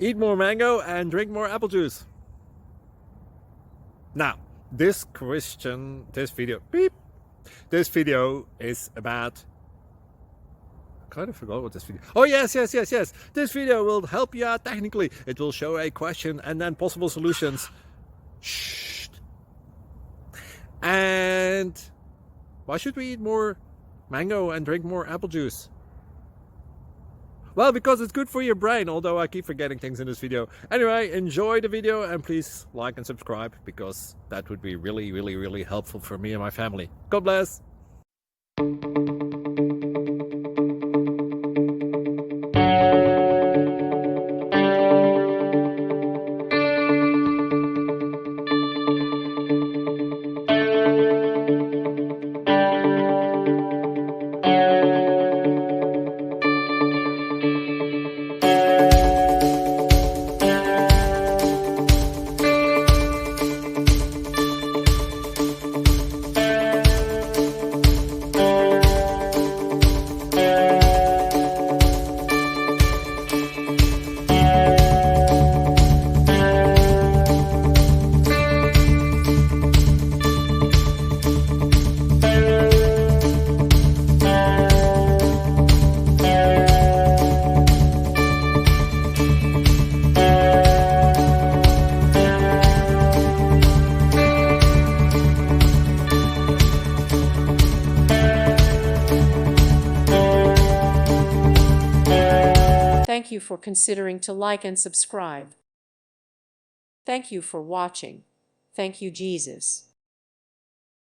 Eat more mango and drink more apple juice. Now, this video is about, I kind of forgot what this video. Oh yes. This video will help you out technically. It will show a question and then possible solutions. Shh. And why should we eat more mango and drink more apple juice? Well, because it's good for your brain, although I keep forgetting things in this video. Anyway, enjoy the video and please like and subscribe, because that would be really helpful for me and my family. God bless! Thank you for considering to like and subscribe. Thank you for watching. Thank you, Jesus.